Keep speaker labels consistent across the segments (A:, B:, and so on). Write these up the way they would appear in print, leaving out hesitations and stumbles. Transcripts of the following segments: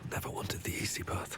A: Never wanted the easy path.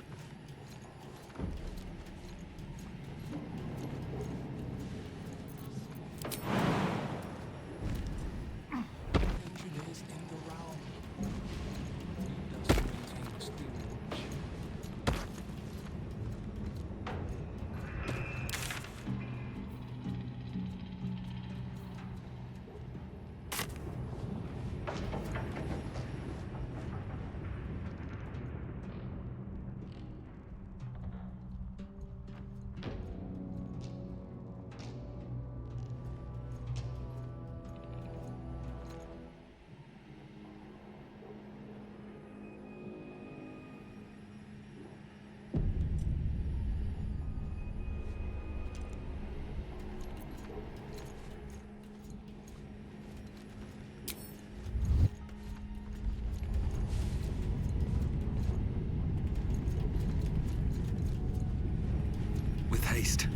A: With haste.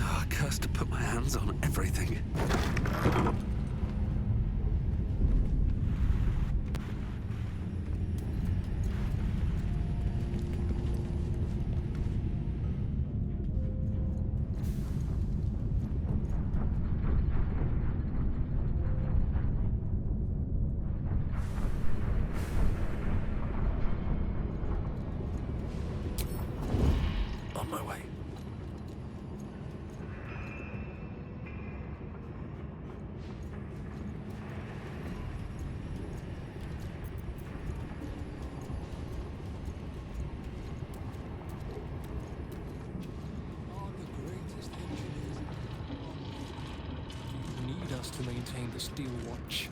A: Oh, cursed to put my hands on everything. On my way.
B: To maintain the Steel Watch.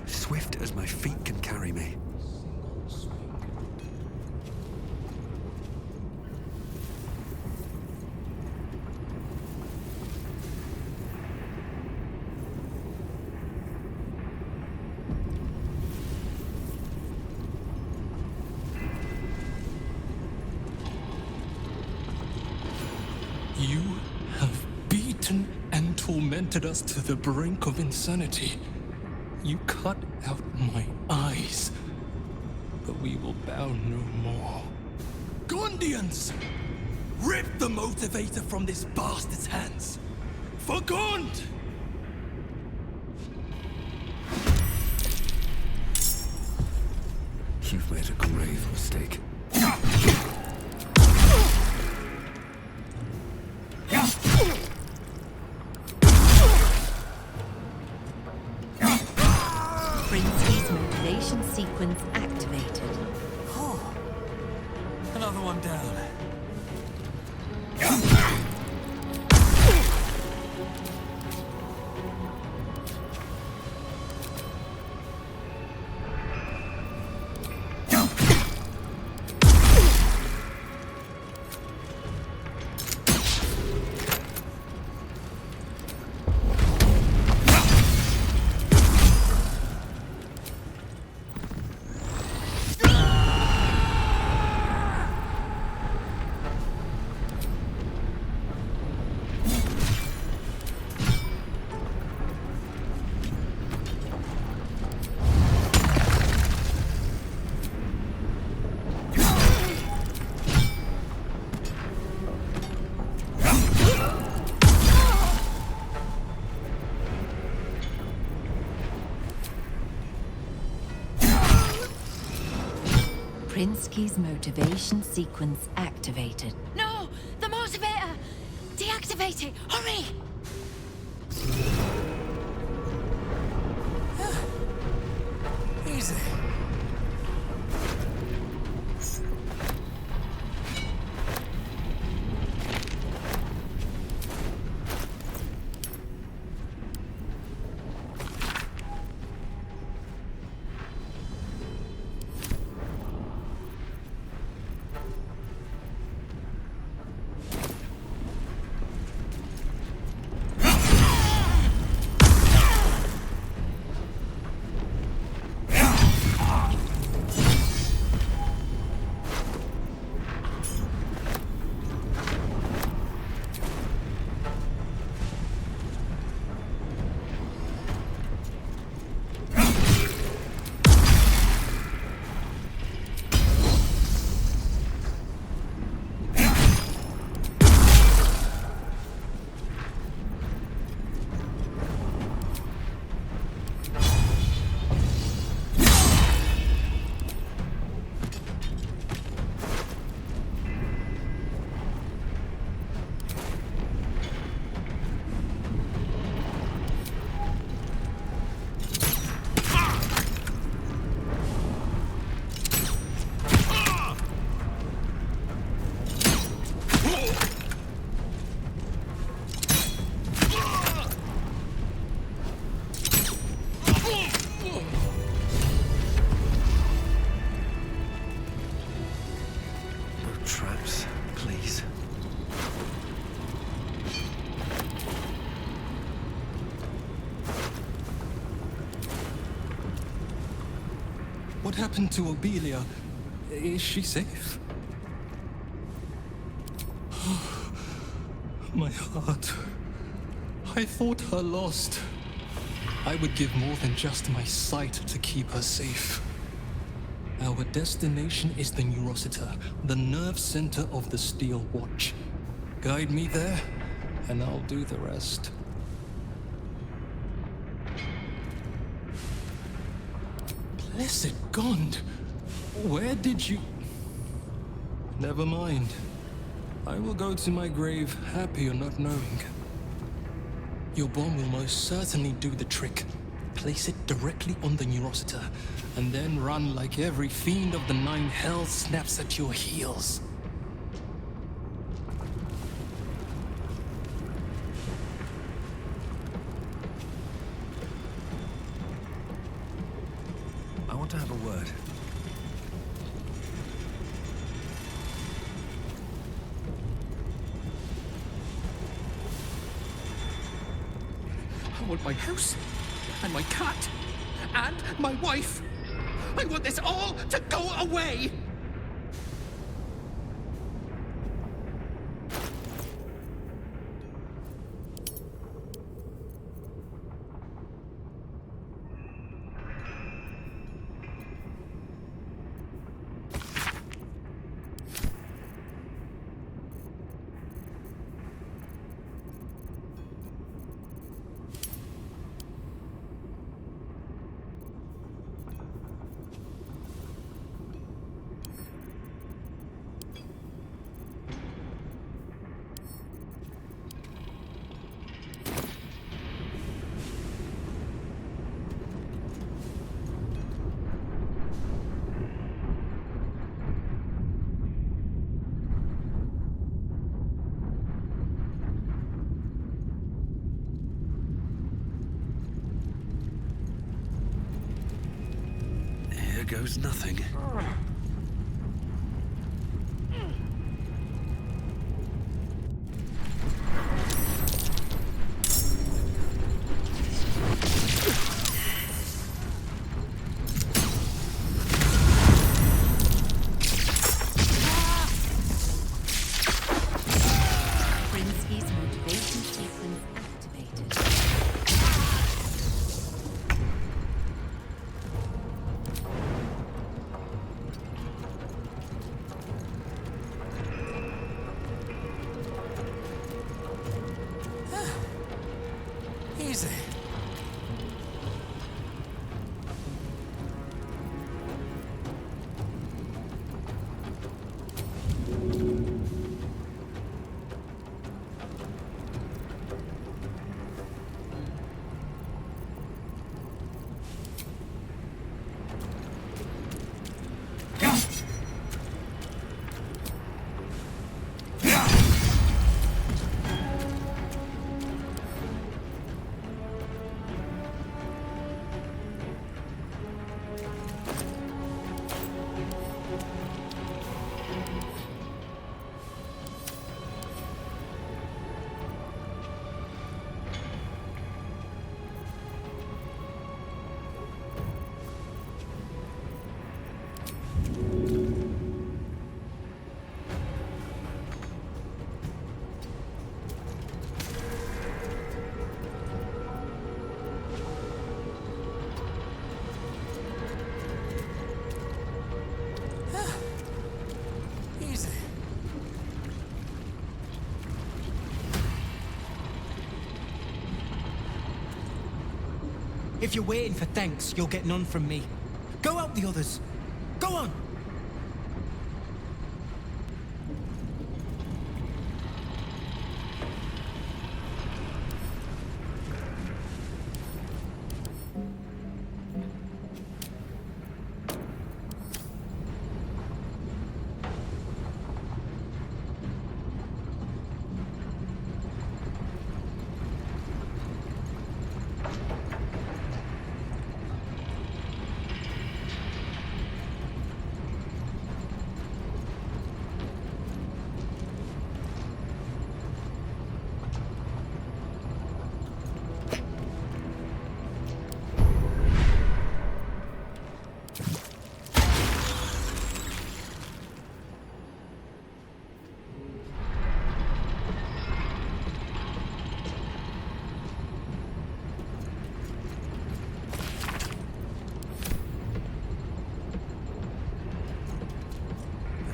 A: Swift as my feet can carry me.
B: You have beaten and tormented us to the brink of insanity. You cut out my eyes, but we will bow no more. Gondians! Rip the motivator from this bastard's hands! For Gond!
A: You've made a grave mistake.
C: Prince's motivation sequence activated.
D: Another one down.
C: Prinsky's motivation sequence activated.
D: No! The motivator! Deactivate it! Hurry!
B: Easy.
A: Traps, please.
B: What happened to Obelia? Is she safe? My heart. I thought her lost. I would give more than just my sight to keep her safe. Our destination is the Neurosita, the nerve center of the Steel Watch. Guide me there, and I'll do the rest. Blessed Gond, where did you... Never mind. I will go to my grave happier not knowing. Your bomb will most certainly do the trick. Place it directly on the Neurosita, and then run like every fiend of the Nine Hells snaps at your heels.
A: I want to have a word.
E: I want my house, and my cat, and my wife. I want this all to go away!
A: Here goes nothing.
C: Prinsky's motivation sequence activated.
F: If you're waiting for thanks, you'll get none from me. Go out the others. Go on!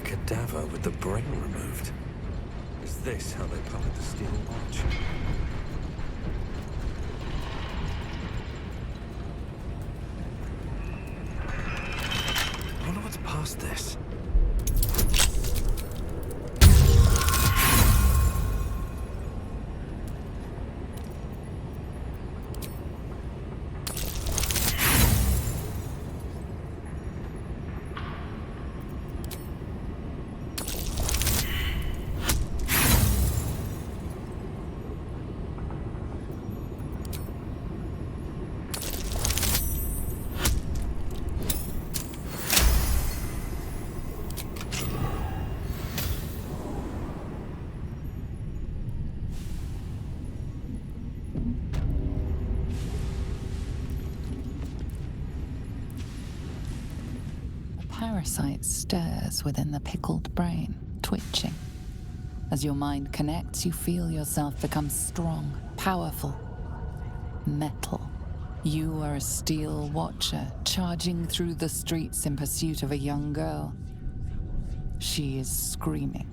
A: Cadaver with the brain removed. Is this how they powered the steel watch? I wonder what's past this.
G: Parasite stirs within the pickled brain, twitching. As your mind connects, you feel yourself become strong, powerful, metal. You are a steel watcher, charging through the streets in pursuit of a young girl. She is screaming.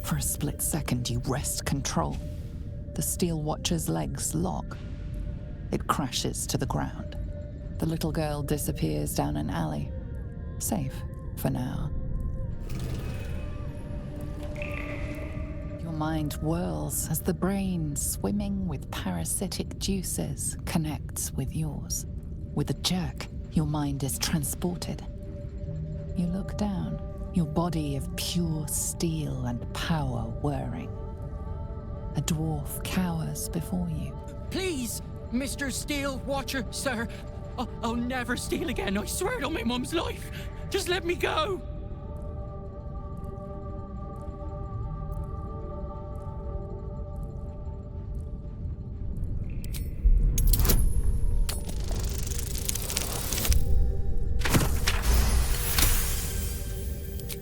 G: For a split second, you wrest control. The steel watcher's legs lock. It crashes to the ground. The little girl disappears down an alley. Safe for now. Your mind whirls as the brain, swimming with parasitic juices, connects with yours. With a jerk, your mind is transported. You look down. Your body of pure steel and power whirring. A dwarf cowers before you.
E: Please, Mr. Steel Watcher, sir. I'll never steal again. I swear it on my mum's life. Just let me go.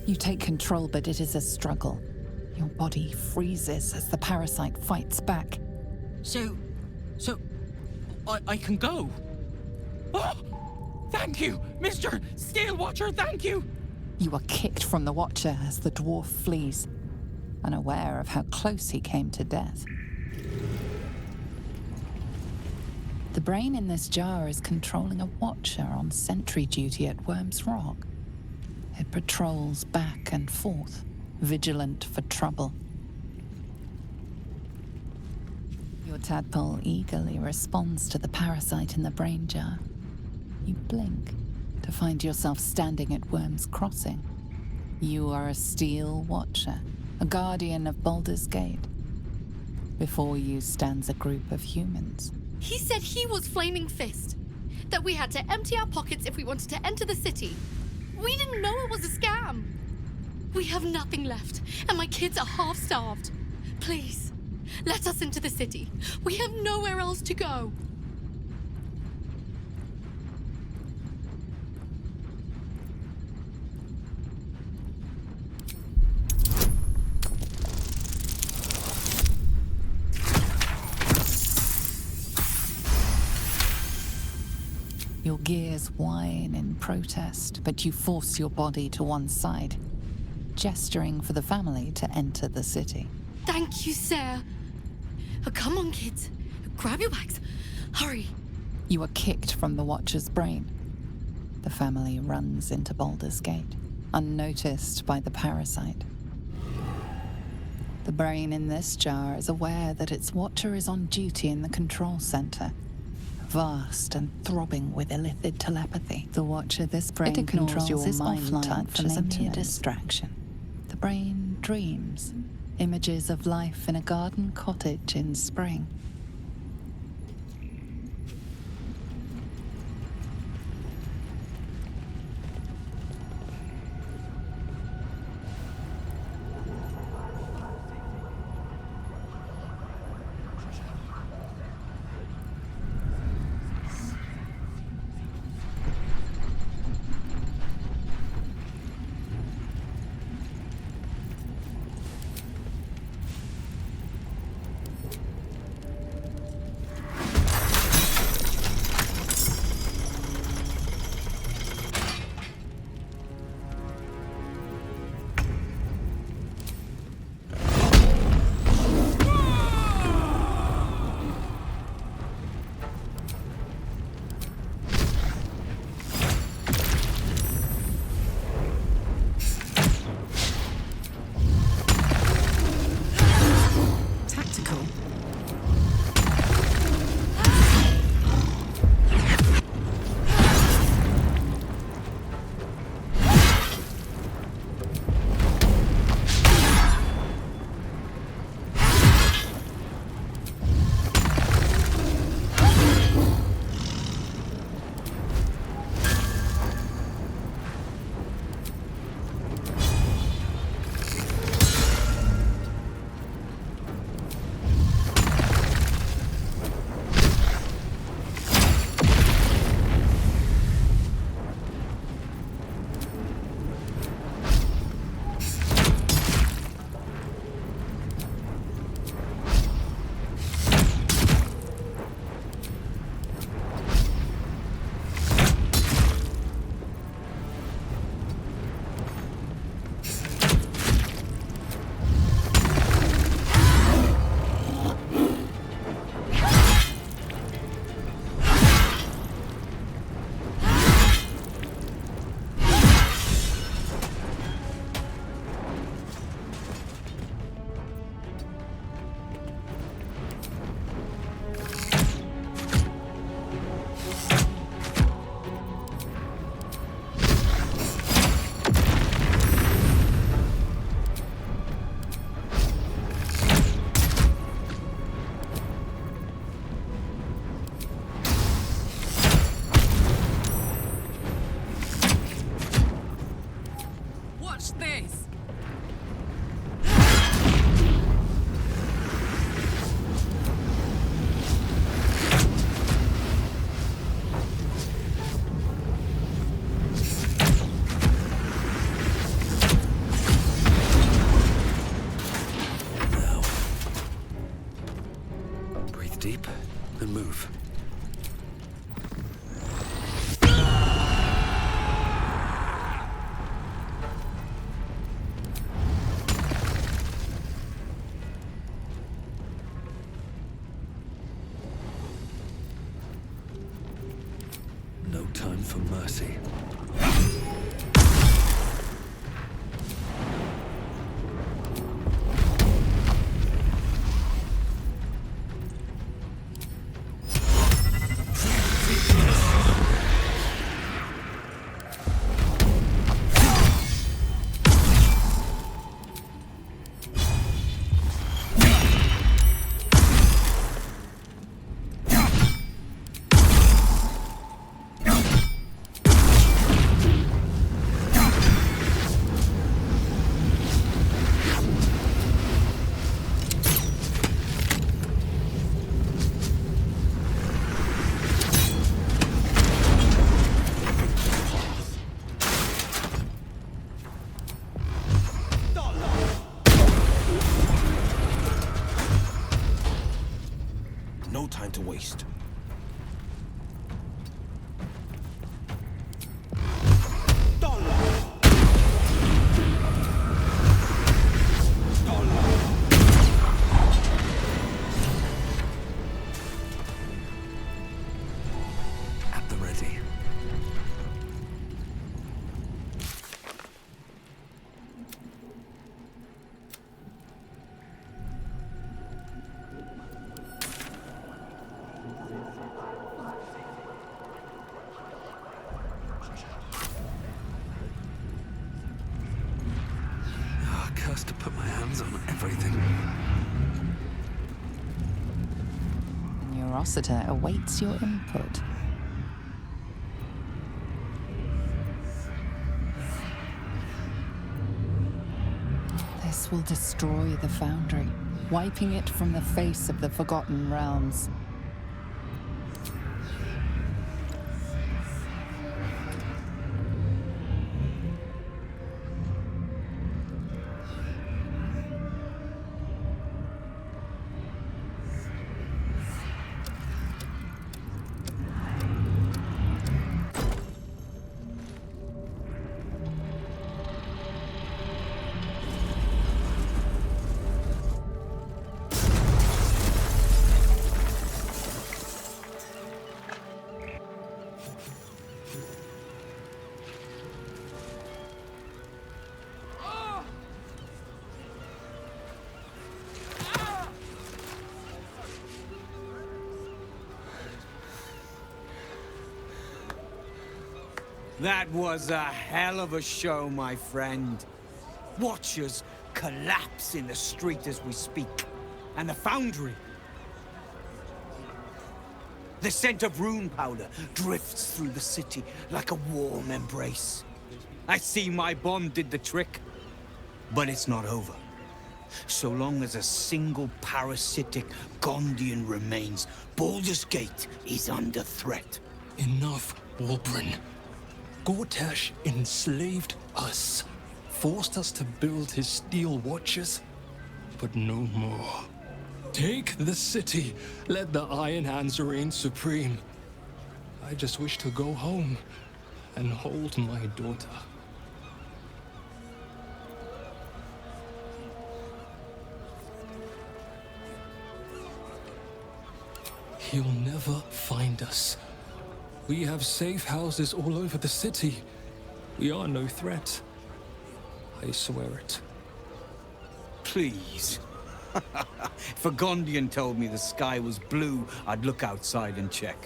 G: You take control, but it is a struggle. Your body freezes as the parasite fights back.
E: So, I can go. Oh, thank you, Mr. Steel Watcher, thank you.
G: You are kicked from the Watcher as the dwarf flees, unaware of how close he came to death. The brain in this jar is controlling a Watcher on sentry duty at Worm's Rock. It patrols back and forth, vigilant for trouble. Your tadpole eagerly responds to the parasite in the brain jar. You blink to find yourself standing at Worm's Crossing. You are a steel watcher, a guardian of Baldur's Gate. Before you stands a group of humans.
D: He said he was Flaming Fist. That we had to empty our pockets if we wanted to enter the city. We didn't know it was a scam. We have nothing left, and my kids are half-starved. Please, let us into the city. We have nowhere else to go.
G: Your gears whine in protest, but you force your body to one side, gesturing for the family to enter the city.
D: Thank you, sir. Come on, kids. Grab your bags. Hurry.
G: You are kicked from the Watcher's brain. The family runs into Baldur's Gate, unnoticed by the parasite. The brain in this jar is aware that its Watcher is on duty in the control center, vast and throbbing with illithid telepathy. The Watcher this brain controls is offline as a mere distraction. The brain dreams, images of life in a garden cottage in spring.
A: Deep and move. No time for mercy. everything.
G: And your Rossiter awaits your input. This will destroy the Foundry, wiping it from the face of the Forgotten Realms.
H: That was a hell of a show, my friend. Watchers collapse in the street as we speak. And the Foundry. The scent of rune powder drifts through the city like a warm embrace. I see my bomb did the trick. But it's not over. So long as a single parasitic Gondian remains, Baldur's Gate is under threat.
B: Enough, Warbrin. Gortash enslaved us, forced us to build his steel watches, but no more. Take the city, let the Iron Hands reign supreme. I just wish to go home and hold my daughter. He'll never find us. We have safe houses all over the city. We are no threat. I swear it.
H: Please. If a Gondian told me the sky was blue, I'd look outside and check.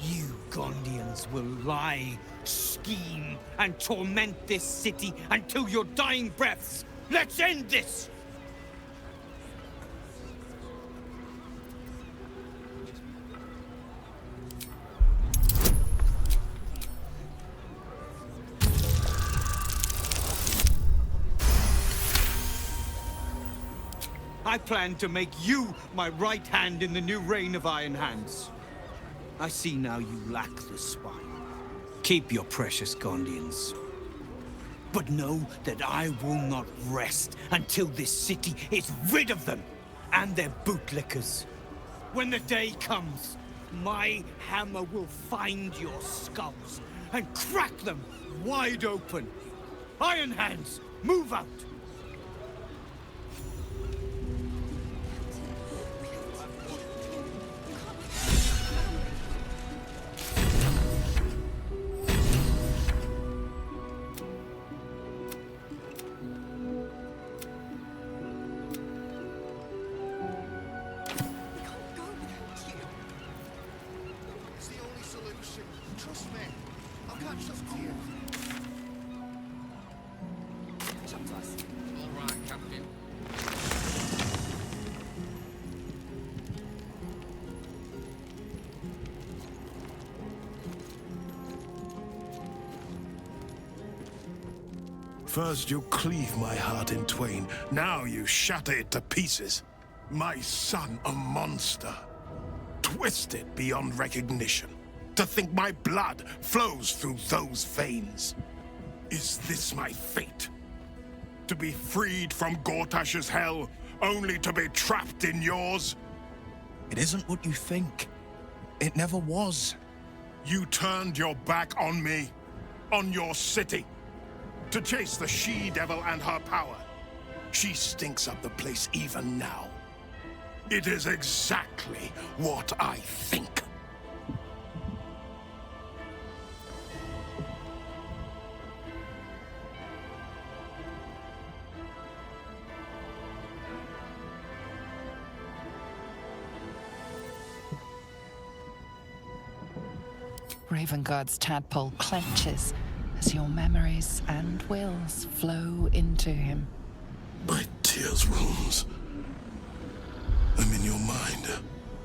H: You Gondians will lie, scheme, and torment this city until your dying breaths. Let's end this! I plan to make you my right hand in the new reign of Iron Hands. I see now you lack the spine. Keep your precious Gondians. But know that I will not rest until this city is rid of them and their bootlickers. When the day comes, my hammer will find your skulls and crack them wide open. Iron Hands, move out!
I: First you cleave my heart in twain, now you shatter it to pieces. My son a monster, twisted beyond recognition. To think my blood flows through those veins. Is this my fate? To be freed from Gortash's hell, only to be trapped in yours?
J: It isn't what you think. It never was.
I: You turned your back on me, on your city. To chase the she-devil and her power. She stinks up the place even now. It is exactly what I think.
G: Ravenguard's tadpole clenches as your memories and wills flow into him.
I: My tears' wounds. I'm in your mind.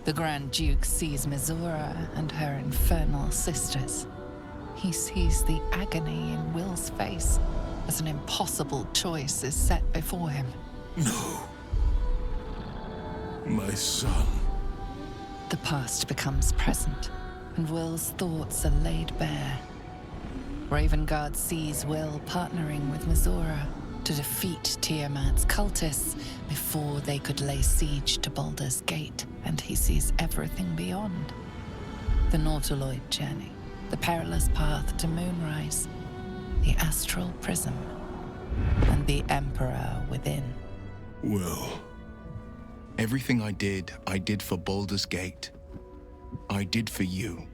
G: The Grand Duke sees Mizora and her infernal sisters. He sees the agony in Will's face as an impossible choice is set before him.
I: No. My son.
G: The past becomes present, and Will's thoughts are laid bare. Ravengard sees Will partnering with Mizora to defeat Tiamat's cultists before they could lay siege to Baldur's Gate, and he sees everything beyond. The Nautiloid journey, the perilous path to Moonrise, the astral prism, and the Emperor within.
I: Well,
J: Everything I did for Baldur's Gate. I did for you.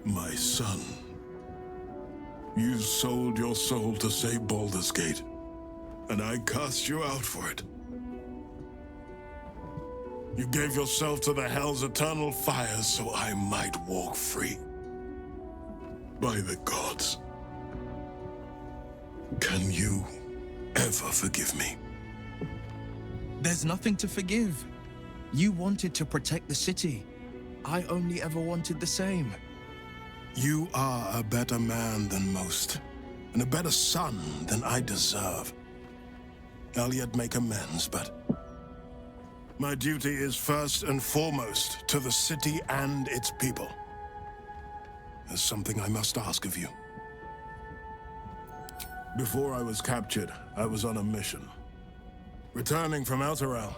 I: my son. You sold your soul to save Baldur's Gate, and I cast you out for it. You gave yourself to the Hell's eternal fires so I might walk free. By the gods. Can you ever forgive me?
J: There's nothing to forgive. You wanted to protect the city. I only ever wanted the same.
I: You are a better man than most, and a better son than I deserve. I'll yet make amends, but my duty is first and foremost to the city and its people. There's something I must ask of you. Before I was captured, I was on a mission. Returning from Elturel,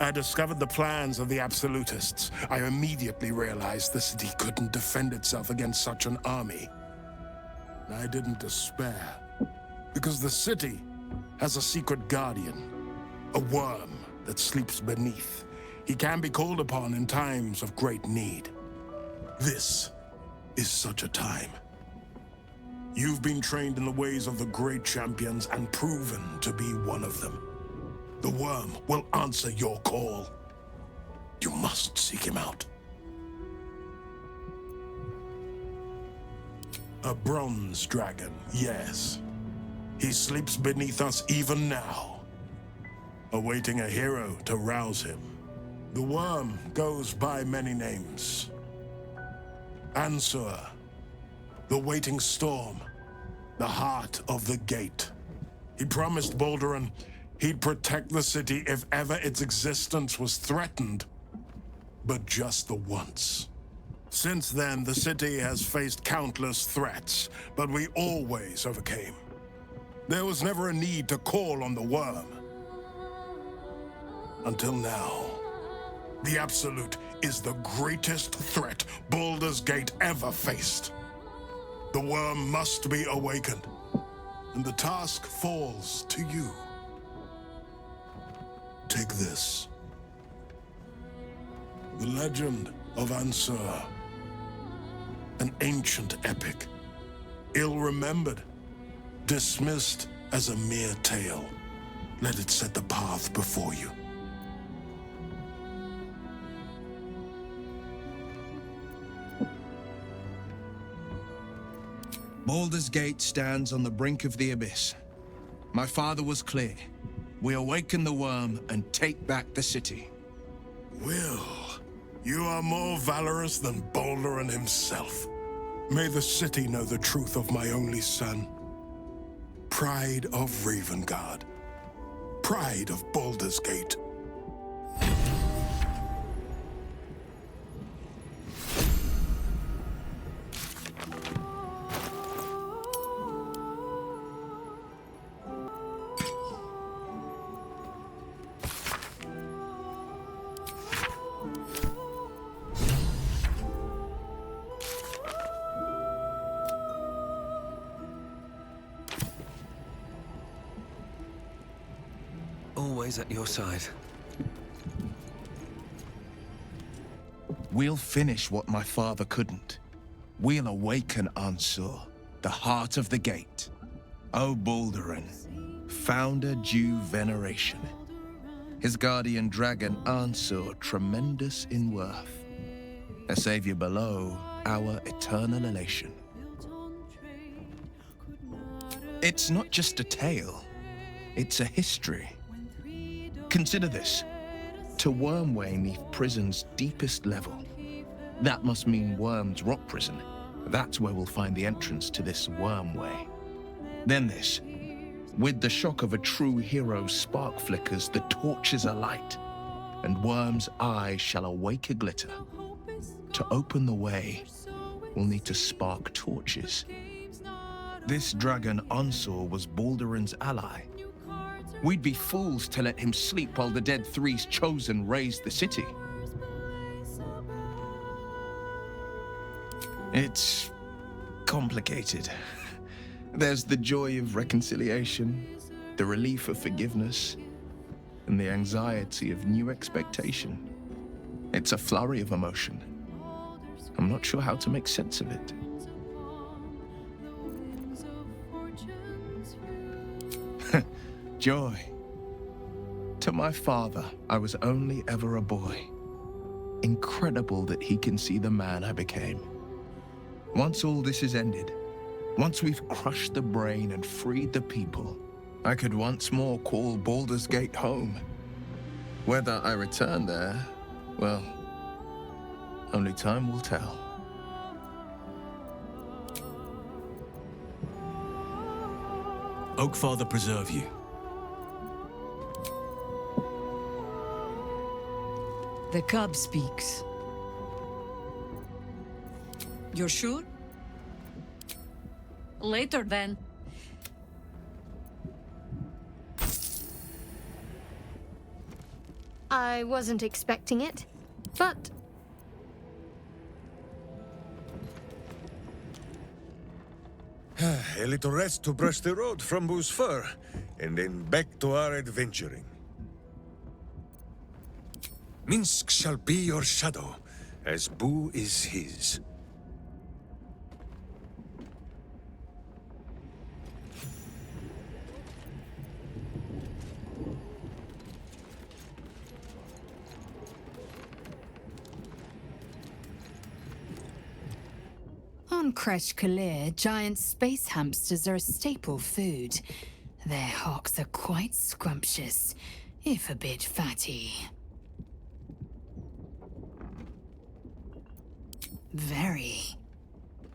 I: I discovered the plans of the Absolutists. I immediately realized the city couldn't defend itself against such an army. I didn't despair, because the city has a secret guardian, a worm that sleeps beneath. He can be called upon in times of great need. This is such a time. You've been trained in the ways of the great champions and proven to be one of them. The worm will answer your call. You must seek him out. A bronze dragon, yes. He sleeps beneath us even now, awaiting a hero to rouse him. The worm goes by many names. Ansur, the waiting storm, the heart of the gate. He promised Baldur he'd protect the city if ever its existence was threatened, but just the once. Since then, the city has faced countless threats, but we always overcame. There was never a need to call on the worm. Until now. The Absolute is the greatest threat Baldur's Gate ever faced. The worm must be awakened, and the task falls to you. Take this. The legend of Ansur. An ancient epic. Ill-remembered. Dismissed as a mere tale. Let it set the path before you.
J: Baldur's Gate stands on the brink of the abyss. My father was clear. We awaken the worm and take back the city.
I: Will, you are more valorous than Baldur himself. May the city know the truth of my only son. Pride of Ravengard. Pride of Baldur's Gate.
A: Always at your side.
J: We'll finish what my father couldn't. We'll awaken Ansur, the heart of the gate. O Baldurin, founder due veneration. His guardian dragon Ansur, tremendous in worth. A savior below, our eternal elation. It's not just a tale, it's a history. Consider this. To Wormway 'neath prison's deepest level. That must mean Worm's rock prison. That's where we'll find the entrance to this Wormway. Then this. With the shock of a true hero's spark flickers, the torches alight, and Worm's eyes shall awake a glitter. To open the way, we'll need to spark torches. This dragon Onsor was Balduran's ally. We'd be fools to let him sleep while the Dead Three's chosen raised the city. It's complicated. There's the joy of reconciliation, the relief of forgiveness, and the anxiety of new expectation. It's a flurry of emotion. I'm not sure how to make sense of it. Joy. To my father, I was only ever a boy. Incredible that he can see the man I became. Once all this is ended, once we've crushed the brain and freed the people, I could once more call Baldur's Gate home. Whether I return there, well, only time will tell.
H: Oakfather preserve you.
K: The cub speaks. You're sure? Later, then.
D: I wasn't expecting it, but...
L: A little rest to brush the road from Boo's fur, and then back to our adventuring. Minsk shall be your shadow, as Boo is his.
K: On Kresh Kalir, giant space hamsters are a staple food. Their hocks are quite scrumptious, if a bit fatty. Very.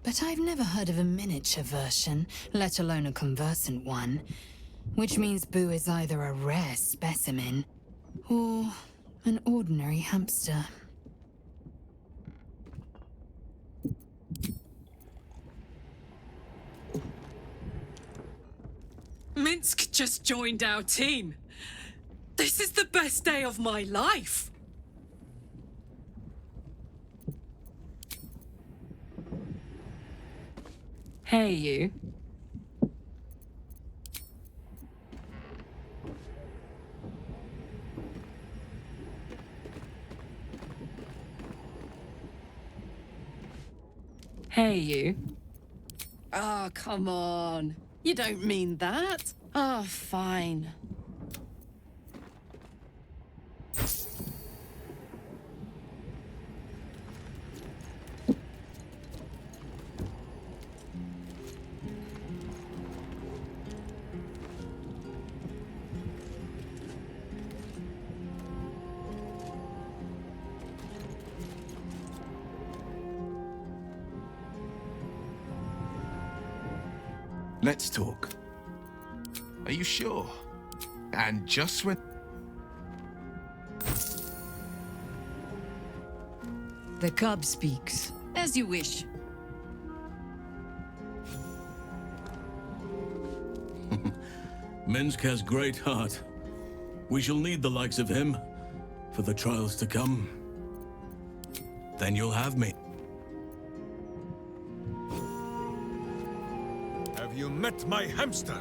K: But I've never heard of a miniature version, let alone a conversant one. Which means Boo is either a rare specimen, or an ordinary hamster.
M: Minsk just joined our team. This is the best day of my life. Hey, you. Hey, you. Oh, come on. You don't mean that. Oh, fine.
J: Let's talk. Are you sure? And just when...
K: The cub speaks. As you wish.
N: Minsk has great heart. We shall need the likes of him for the trials to come. Then you'll have me.
L: Have you met my hamster?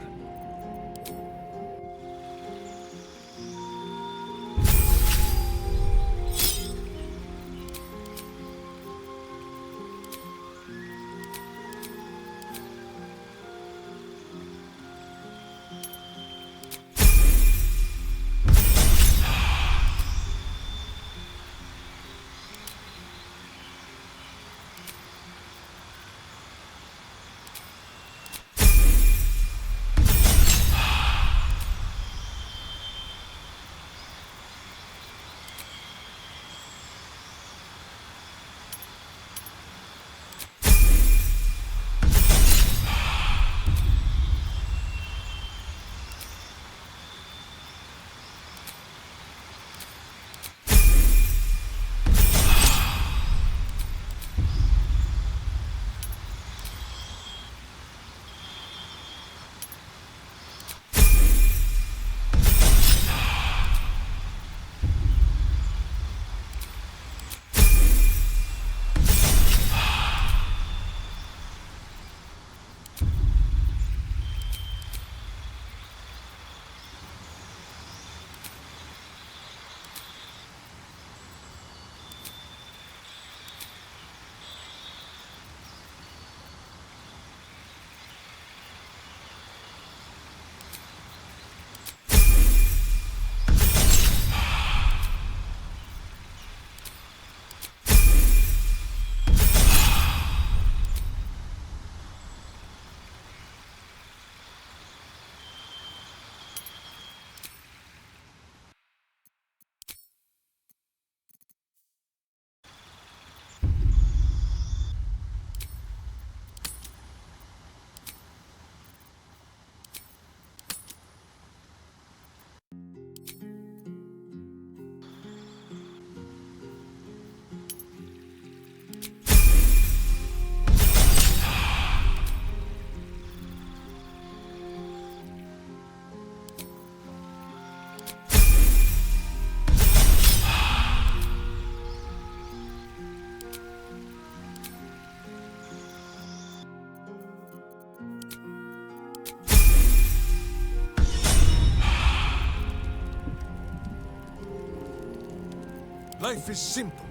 L: Life is simple,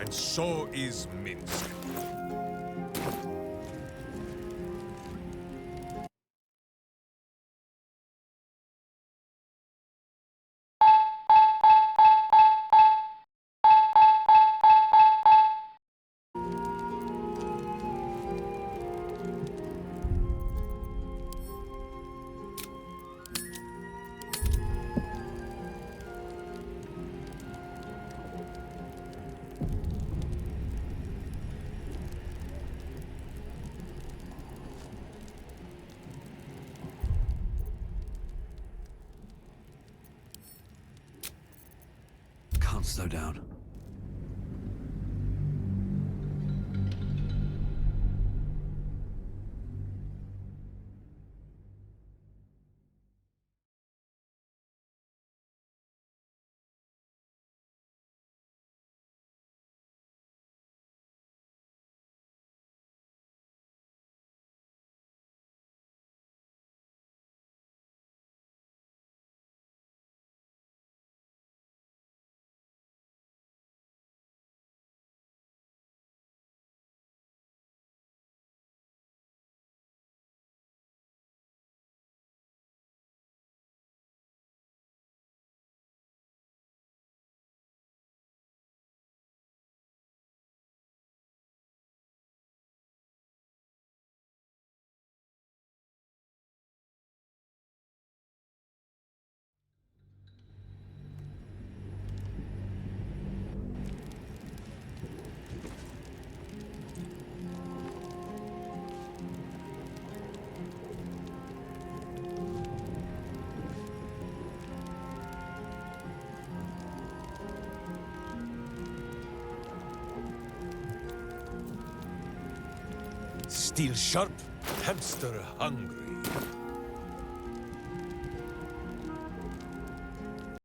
L: and so is Minsk.
A: Can't slow down. Steel sharp, hamster hungry.